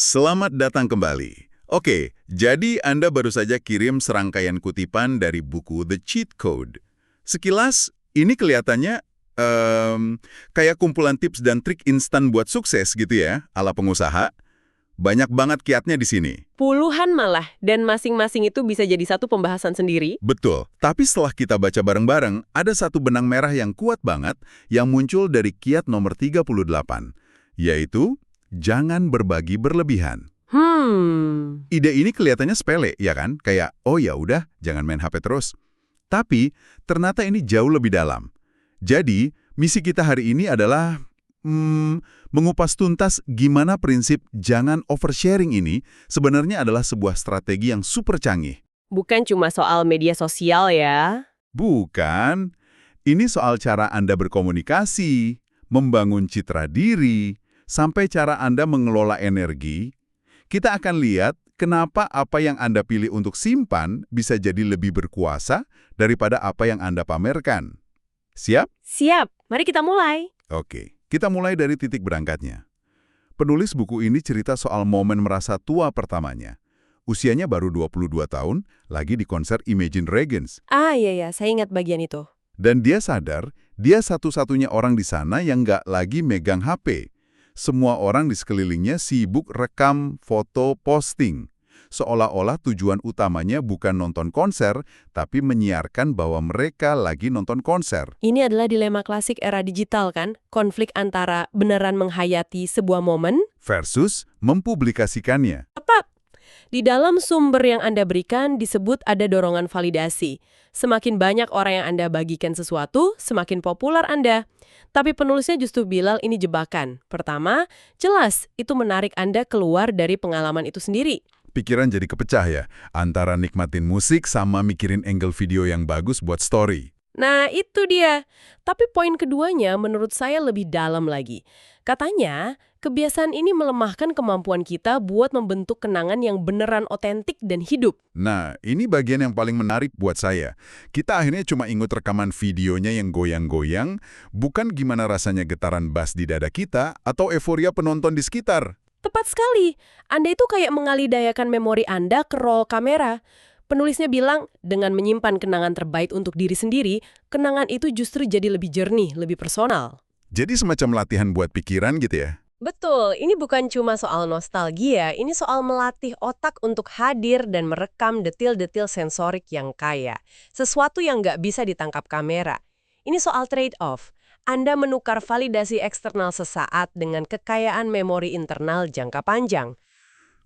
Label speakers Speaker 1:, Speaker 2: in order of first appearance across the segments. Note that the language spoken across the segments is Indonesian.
Speaker 1: Selamat datang kembali. Oke, jadi Anda baru saja kirim serangkaian kutipan dari buku The Cheat Code. Sekilas, ini kelihatannya kayak kumpulan tips dan trik instan buat sukses gitu ya, ala pengusaha. Banyak banget kiatnya di sini.
Speaker 2: Puluhan malah, dan masing-masing itu bisa jadi satu pembahasan sendiri.
Speaker 1: Betul, tapi setelah kita baca bareng-bareng, ada satu benang merah yang kuat banget yang muncul dari kiat nomor 38, yaitu jangan berbagi berlebihan. Ide ini kelihatannya sepele, ya kan? Kayak, oh ya udah, jangan main HP terus. Tapi, ternyata ini jauh lebih dalam. Jadi, misi kita hari ini adalah mengupas tuntas gimana prinsip jangan oversharing ini sebenarnya adalah sebuah strategi yang super canggih.
Speaker 2: Bukan cuma soal media sosial ya.
Speaker 1: Bukan. Ini soal cara Anda berkomunikasi, membangun citra diri, sampai cara Anda mengelola energi. Kita akan lihat kenapa apa yang Anda pilih untuk simpan bisa jadi lebih berkuasa daripada apa yang Anda pamerkan. Siap?
Speaker 2: Siap, mari kita mulai.
Speaker 1: Oke, kita mulai dari titik berangkatnya. Penulis buku ini cerita soal momen merasa tua pertamanya. Usianya baru 22 tahun, lagi di konser Imagine Dragons.
Speaker 2: Iya, saya ingat bagian itu.
Speaker 1: Dan dia sadar, dia satu-satunya orang di sana yang nggak lagi megang HP. Semua orang di sekelilingnya sibuk rekam, foto, posting. Seolah-olah tujuan utamanya bukan nonton konser, tapi menyiarkan bahwa mereka lagi nonton konser.
Speaker 2: Ini adalah dilema klasik era digital kan? Konflik antara beneran menghayati sebuah momen
Speaker 1: Versus mempublikasikannya.
Speaker 2: tepat. Di dalam sumber yang Anda berikan disebut ada dorongan validasi. Semakin banyak orang yang Anda bagikan sesuatu, semakin populer Anda. Tapi penulisnya justru bilang ini jebakan. Pertama, jelas itu menarik Anda keluar dari pengalaman itu sendiri.
Speaker 1: Pikiran jadi kepecah ya, antara nikmatin musik sama mikirin angle video yang bagus buat story.
Speaker 2: Nah, itu dia. Tapi poin keduanya menurut saya lebih dalam lagi. Katanya, kebiasaan ini melemahkan kemampuan kita buat membentuk kenangan yang beneran otentik dan hidup.
Speaker 1: Nah, ini bagian yang paling menarik buat saya. Kita akhirnya cuma ingat rekaman videonya yang goyang-goyang, bukan gimana rasanya getaran bass di dada kita atau euforia penonton di sekitar.
Speaker 2: Tepat sekali. Anda itu kayak mengalidayakan memori Anda ke roll kamera. Penulisnya bilang, dengan menyimpan kenangan terbaik untuk diri sendiri, kenangan itu justru jadi lebih jernih, lebih personal.
Speaker 1: Jadi semacam latihan buat pikiran gitu ya?
Speaker 2: Betul, ini bukan cuma soal nostalgia, ini soal melatih otak untuk hadir dan merekam detil-detil sensorik yang kaya. Sesuatu yang nggak bisa ditangkap kamera. Ini soal trade-off. Anda menukar validasi eksternal sesaat dengan kekayaan memori internal jangka panjang.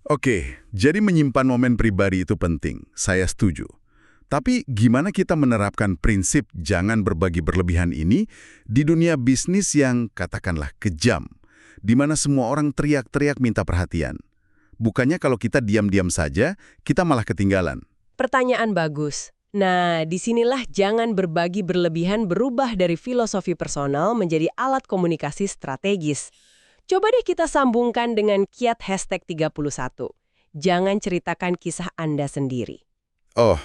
Speaker 1: Oke, jadi menyimpan momen pribadi itu penting, saya setuju. Tapi gimana kita menerapkan prinsip jangan berbagi berlebihan ini di dunia bisnis yang katakanlah kejam, di mana semua orang teriak-teriak minta perhatian? Bukannya kalau kita diam-diam saja, kita malah ketinggalan.
Speaker 2: Pertanyaan bagus. Nah, disinilah jangan berbagi berlebihan berubah dari filosofi personal menjadi alat komunikasi strategis. Coba deh kita sambungkan dengan kiat hashtag 31. Jangan ceritakan kisah Anda sendiri.
Speaker 1: Oh,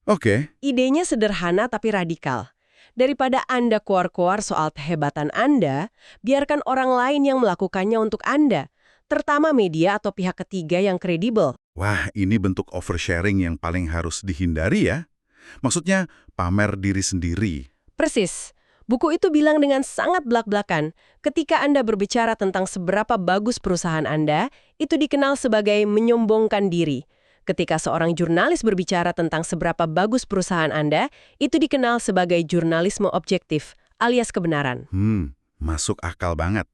Speaker 1: oke.
Speaker 2: Idenya sederhana tapi radikal. Daripada Anda koar-koar soal kehebatan Anda, biarkan orang lain yang melakukannya untuk Anda, terutama media atau pihak ketiga yang kredibel.
Speaker 1: Wah, ini bentuk oversharing yang paling harus dihindari ya. Maksudnya, pamer diri sendiri.
Speaker 2: Persis. Buku itu bilang dengan sangat belak-belakan, ketika Anda berbicara tentang seberapa bagus perusahaan Anda, itu dikenal sebagai menyombongkan diri. Ketika seorang jurnalis berbicara tentang seberapa bagus perusahaan Anda, itu dikenal sebagai jurnalisme objektif, alias kebenaran.
Speaker 1: Masuk akal banget.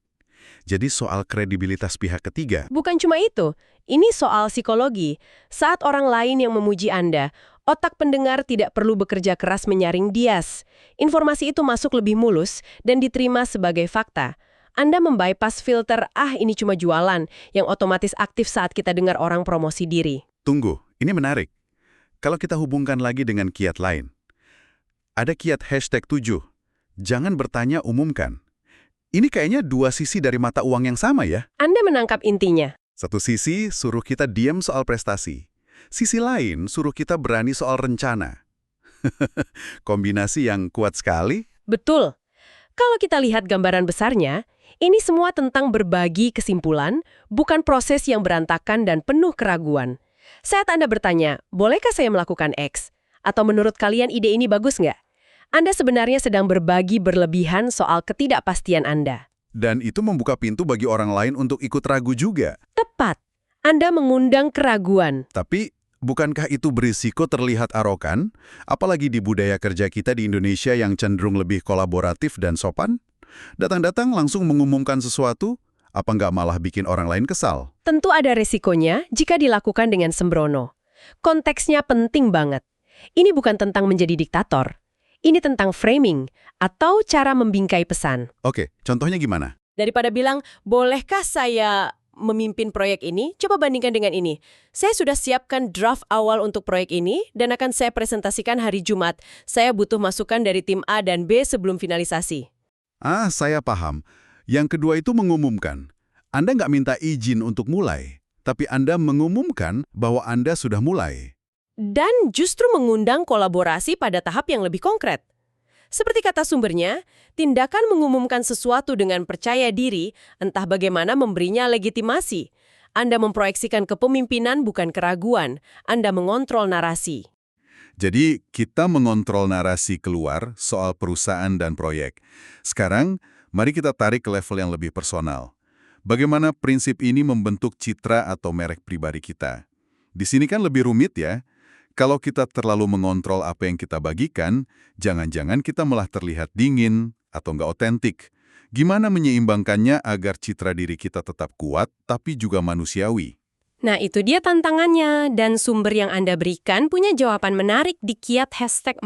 Speaker 1: Jadi soal kredibilitas pihak ketiga.
Speaker 2: Bukan cuma itu, ini soal psikologi. Saat orang lain yang memuji Anda, otak pendengar tidak perlu bekerja keras menyaring bias. Informasi itu masuk lebih mulus dan diterima sebagai fakta. Anda membypass filter, ini cuma jualan, yang otomatis aktif saat kita dengar orang promosi diri.
Speaker 1: Tunggu, ini menarik. Kalau kita hubungkan lagi dengan kiat lain. Ada kiat hashtag 7. Jangan bertanya, umumkan. Ini kayaknya dua sisi dari mata uang yang sama ya.
Speaker 2: Anda menangkap intinya.
Speaker 1: Satu sisi suruh kita diam soal prestasi. Sisi lain suruh kita berani soal rencana. Kombinasi yang kuat sekali.
Speaker 2: Betul. Kalau kita lihat gambaran besarnya, Ini semua tentang berbagi kesimpulan, bukan proses yang berantakan dan penuh keraguan. Saat Anda bertanya, bolehkah saya melakukan X? Atau menurut kalian ide ini bagus nggak? Anda sebenarnya sedang berbagi berlebihan soal ketidakpastian Anda.
Speaker 1: Dan itu membuka pintu bagi orang lain untuk ikut ragu juga.
Speaker 2: Tepat. Anda mengundang keraguan.
Speaker 1: Tapi, bukankah itu berisiko terlihat arogan? Apalagi di budaya kerja kita di Indonesia yang cenderung lebih kolaboratif dan sopan? Datang-datang langsung mengumumkan sesuatu, apa nggak malah bikin orang lain kesal?
Speaker 2: Tentu ada resikonya jika dilakukan dengan sembrono. Konteksnya penting banget. Ini bukan tentang menjadi diktator. Ini tentang framing atau cara membingkai pesan.
Speaker 1: Oke, contohnya gimana?
Speaker 2: Daripada bilang, bolehkah saya memimpin proyek ini? Coba bandingkan dengan ini. Saya sudah siapkan draft awal untuk proyek ini dan akan saya presentasikan hari Jumat. Saya butuh masukan dari tim A dan B sebelum finalisasi.
Speaker 1: Ah, saya paham. Yang kedua itu mengumumkan. Anda nggak minta izin untuk mulai, tapi Anda mengumumkan bahwa Anda sudah mulai.
Speaker 2: Dan justru mengundang kolaborasi pada tahap yang lebih konkret. Seperti kata sumbernya, tindakan mengumumkan sesuatu dengan percaya diri, entah bagaimana memberinya legitimasi. Anda memproyeksikan kepemimpinan bukan keraguan, Anda mengontrol narasi.
Speaker 1: Jadi, kita mengontrol narasi keluar soal perusahaan dan proyek. Sekarang, mari kita tarik ke level yang lebih personal. Bagaimana prinsip ini membentuk citra atau merek pribadi kita? Di sini kan lebih rumit ya. Kalau kita terlalu mengontrol apa yang kita bagikan, jangan-jangan kita malah terlihat dingin atau nggak otentik. Gimana menyeimbangkannya agar citra diri kita tetap kuat, tapi juga manusiawi?
Speaker 2: Nah, itu dia tantangannya, dan sumber yang Anda berikan punya jawaban menarik di kiat #14.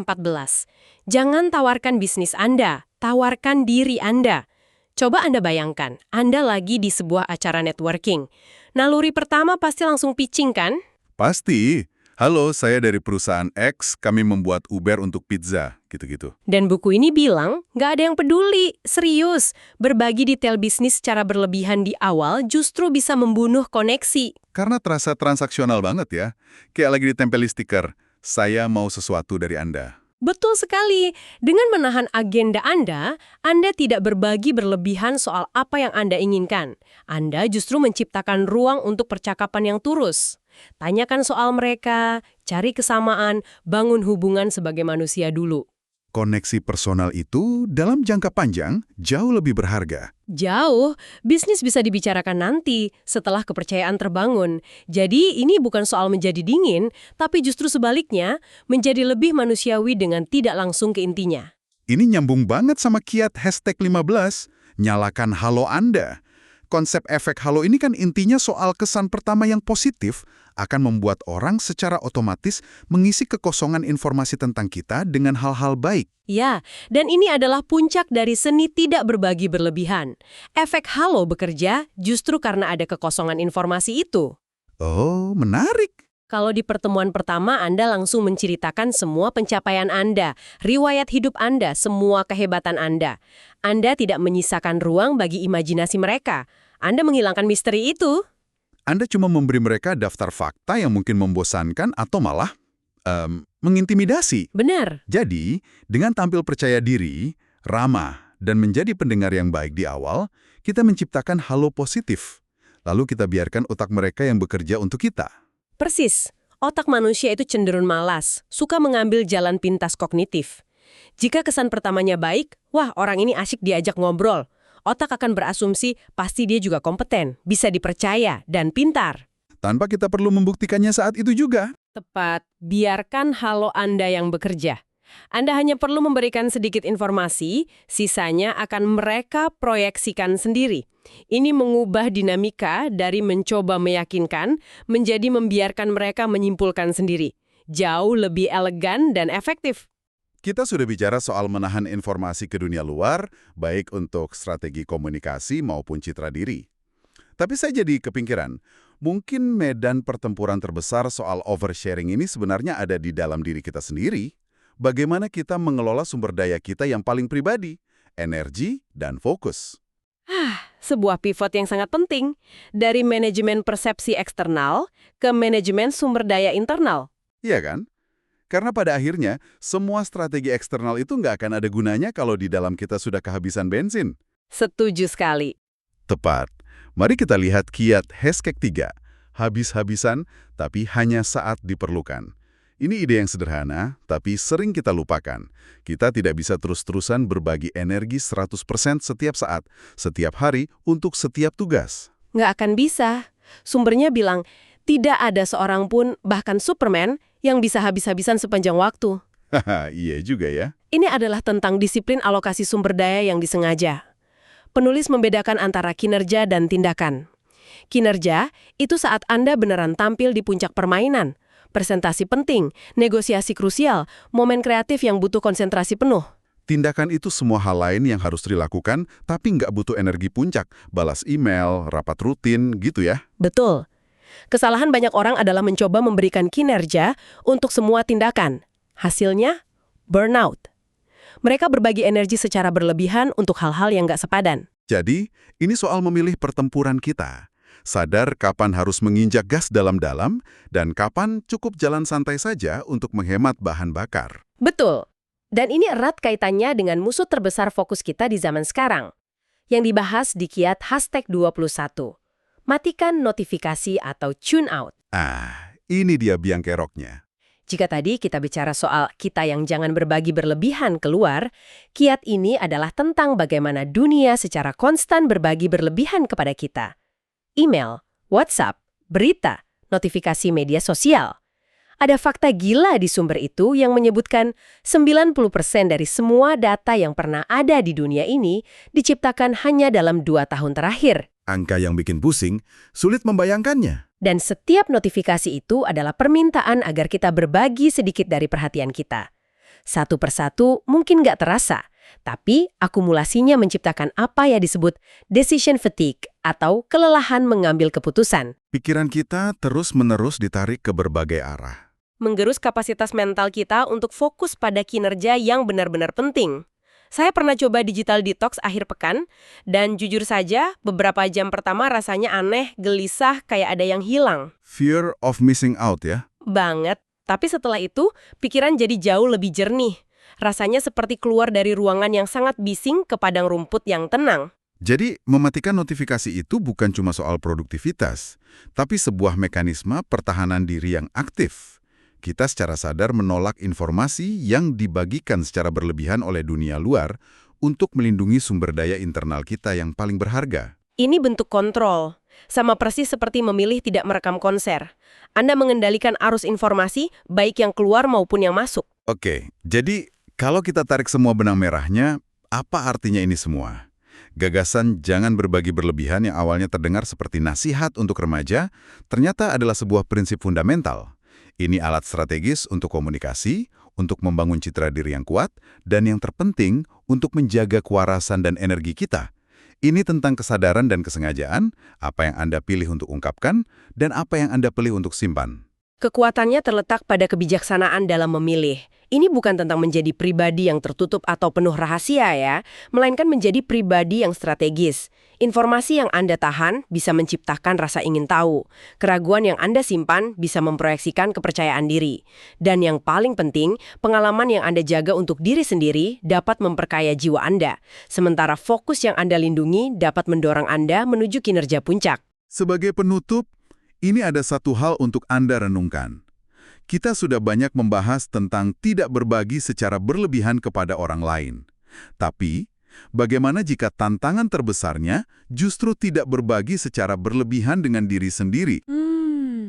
Speaker 2: Jangan tawarkan bisnis Anda, tawarkan diri Anda. Coba Anda bayangkan, Anda lagi di sebuah acara networking. Naluri pertama pasti langsung pitching kan?
Speaker 1: Pasti. Halo, saya dari perusahaan X, kami membuat Uber untuk pizza, gitu-gitu.
Speaker 2: Dan buku ini bilang, nggak ada yang peduli, serius. Berbagi detail bisnis secara berlebihan di awal justru bisa membunuh koneksi.
Speaker 1: Karena terasa transaksional banget ya. Kayak lagi ditempeli stiker, saya mau sesuatu dari Anda.
Speaker 2: Betul sekali. Dengan menahan agenda Anda tidak berbagi berlebihan soal apa yang Anda inginkan. Anda justru menciptakan ruang untuk percakapan yang tulus. Tanyakan soal mereka, cari kesamaan, bangun hubungan sebagai manusia dulu.
Speaker 1: Koneksi personal itu dalam jangka panjang jauh lebih berharga.
Speaker 2: Jauh, bisnis bisa dibicarakan nanti setelah kepercayaan terbangun. Jadi ini bukan soal menjadi dingin, tapi justru sebaliknya, menjadi lebih manusiawi dengan tidak langsung ke intinya.
Speaker 1: Ini nyambung banget sama kiat #15, nyalakan halo Anda. Konsep efek halo ini kan intinya soal kesan pertama yang positif akan membuat orang secara otomatis mengisi kekosongan informasi tentang kita dengan hal-hal baik.
Speaker 2: Ya, dan ini adalah puncak dari seni tidak berbagi berlebihan. Efek halo bekerja justru karena ada kekosongan informasi itu.
Speaker 1: Oh, menarik.
Speaker 2: Kalau di pertemuan pertama Anda langsung menceritakan semua pencapaian Anda, riwayat hidup Anda, semua kehebatan Anda. Anda tidak menyisakan ruang bagi imajinasi mereka. Anda menghilangkan misteri itu.
Speaker 1: Anda cuma memberi mereka daftar fakta yang mungkin membosankan atau malah mengintimidasi.
Speaker 2: Benar.
Speaker 1: Jadi, dengan tampil percaya diri, ramah, dan menjadi pendengar yang baik di awal, kita menciptakan halo positif. Lalu kita biarkan otak mereka yang bekerja untuk kita.
Speaker 2: Persis. Otak manusia itu cenderung malas, suka mengambil jalan pintas kognitif. Jika kesan pertamanya baik, wah orang ini asyik diajak ngobrol. Otak akan berasumsi pasti dia juga kompeten, bisa dipercaya, dan pintar.
Speaker 1: Tanpa kita perlu membuktikannya saat itu juga.
Speaker 2: Tepat, biarkan halo Anda yang bekerja. Anda hanya perlu memberikan sedikit informasi, sisanya akan mereka proyeksikan sendiri. Ini mengubah dinamika dari mencoba meyakinkan menjadi membiarkan mereka menyimpulkan sendiri. Jauh lebih elegan dan efektif.
Speaker 1: Kita sudah bicara soal menahan informasi ke dunia luar, baik untuk strategi komunikasi maupun citra diri. Tapi saya jadi kepikiran, mungkin medan pertempuran terbesar soal oversharing ini sebenarnya ada di dalam diri kita sendiri. Bagaimana kita mengelola sumber daya kita yang paling pribadi, energi, dan fokus.
Speaker 2: Sebuah pivot yang sangat penting. Dari manajemen persepsi eksternal ke manajemen sumber daya internal.
Speaker 1: Iya kan? Karena pada akhirnya, semua strategi eksternal itu nggak akan ada gunanya kalau di dalam kita sudah kehabisan bensin.
Speaker 2: Setuju sekali.
Speaker 1: Tepat. Mari kita lihat kiat #3. Habis-habisan, tapi hanya saat diperlukan. Ini ide yang sederhana, tapi sering kita lupakan. Kita tidak bisa terus-terusan berbagi energi 100% setiap saat, setiap hari, untuk setiap tugas.
Speaker 2: Nggak akan bisa. Sumbernya bilang, tidak ada seorang pun, bahkan Superman, yang bisa habis-habisan sepanjang waktu.
Speaker 1: Haha, iya juga ya.
Speaker 2: Ini adalah tentang disiplin alokasi sumber daya yang disengaja. Penulis membedakan antara kinerja dan tindakan. Kinerja itu saat Anda beneran tampil di puncak permainan, presentasi penting, negosiasi krusial, momen kreatif yang butuh konsentrasi penuh.
Speaker 1: Tindakan itu semua hal lain yang harus dilakukan, tapi nggak butuh energi puncak, balas email, rapat rutin, gitu ya.
Speaker 2: Betul. Kesalahan banyak orang adalah mencoba memberikan kinerja untuk semua tindakan. Hasilnya, burnout. Mereka berbagi energi secara berlebihan untuk hal-hal yang nggak sepadan.
Speaker 1: Jadi, ini soal memilih pertempuran kita. Sadar kapan harus menginjak gas dalam-dalam, dan kapan cukup jalan santai saja untuk menghemat bahan bakar.
Speaker 2: Betul. Dan ini erat kaitannya dengan musuh terbesar fokus kita di zaman sekarang. Yang dibahas di kiat #21. Matikan notifikasi atau tune out.
Speaker 1: Ini dia biang keroknya.
Speaker 2: Jika tadi kita bicara soal kita yang jangan berbagi berlebihan keluar, kiat ini adalah tentang bagaimana dunia secara konstan berbagi berlebihan kepada kita. Email, WhatsApp, berita, notifikasi media sosial. Ada fakta gila di sumber itu yang menyebutkan 90% dari semua data yang pernah ada di dunia ini diciptakan hanya dalam 2 tahun terakhir.
Speaker 1: Angka yang bikin pusing, sulit membayangkannya.
Speaker 2: Dan setiap notifikasi itu adalah permintaan agar kita berbagi sedikit dari perhatian kita. Satu persatu mungkin nggak terasa, tapi akumulasinya menciptakan apa yang disebut decision fatigue atau kelelahan mengambil keputusan.
Speaker 1: Pikiran kita terus-menerus ditarik ke berbagai arah.
Speaker 2: Menggerus kapasitas mental kita untuk fokus pada kinerja yang benar-benar penting. Saya pernah coba digital detox akhir pekan, dan jujur saja, beberapa jam pertama rasanya aneh, gelisah, kayak ada yang hilang.
Speaker 1: Fear of missing out ya?
Speaker 2: Banget. Tapi setelah itu, pikiran jadi jauh lebih jernih. Rasanya seperti keluar dari ruangan yang sangat bising ke padang rumput yang tenang.
Speaker 1: Jadi, mematikan notifikasi itu bukan cuma soal produktivitas, tapi sebuah mekanisme pertahanan diri yang aktif. Kita secara sadar menolak informasi yang dibagikan secara berlebihan oleh dunia luar untuk melindungi sumber daya internal kita yang paling berharga.
Speaker 2: Ini bentuk kontrol. Sama persis seperti memilih tidak merekam konser. Anda mengendalikan arus informasi, baik yang keluar maupun yang masuk.
Speaker 1: Oke, jadi kalau kita tarik semua benang merahnya, apa artinya ini semua? Gagasan jangan berbagi berlebihan yang awalnya terdengar seperti nasihat untuk remaja, ternyata adalah sebuah prinsip fundamental. Ini alat strategis untuk komunikasi, untuk membangun citra diri yang kuat, dan yang terpenting, untuk menjaga kewarasan dan energi kita. Ini tentang kesadaran dan kesengajaan, apa yang Anda pilih untuk ungkapkan, dan apa yang Anda pilih untuk simpan.
Speaker 2: Kekuatannya terletak pada kebijaksanaan dalam memilih. Ini bukan tentang menjadi pribadi yang tertutup atau penuh rahasia ya, melainkan menjadi pribadi yang strategis. Informasi yang Anda tahan bisa menciptakan rasa ingin tahu. Keraguan yang Anda simpan bisa memproyeksikan kepercayaan diri. Dan yang paling penting, pengalaman yang Anda jaga untuk diri sendiri dapat memperkaya jiwa Anda. Sementara fokus yang Anda lindungi dapat mendorong Anda menuju kinerja puncak.
Speaker 1: Sebagai penutup, ini ada satu hal untuk Anda renungkan. Kita sudah banyak membahas tentang tidak berbagi secara berlebihan kepada orang lain. Tapi, bagaimana jika tantangan terbesarnya justru tidak berbagi secara berlebihan dengan diri sendiri?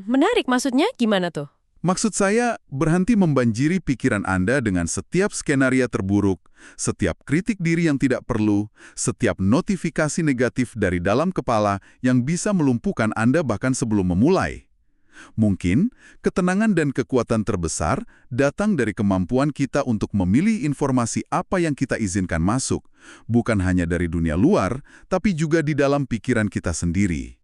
Speaker 2: Menarik, maksudnya gimana tuh?
Speaker 1: Maksud saya, berhenti membanjiri pikiran Anda dengan setiap skenario terburuk, setiap kritik diri yang tidak perlu, setiap notifikasi negatif dari dalam kepala yang bisa melumpuhkan Anda bahkan sebelum memulai. Mungkin, ketenangan dan kekuatan terbesar datang dari kemampuan kita untuk memilih informasi apa yang kita izinkan masuk, bukan hanya dari dunia luar, tapi juga di dalam pikiran kita sendiri.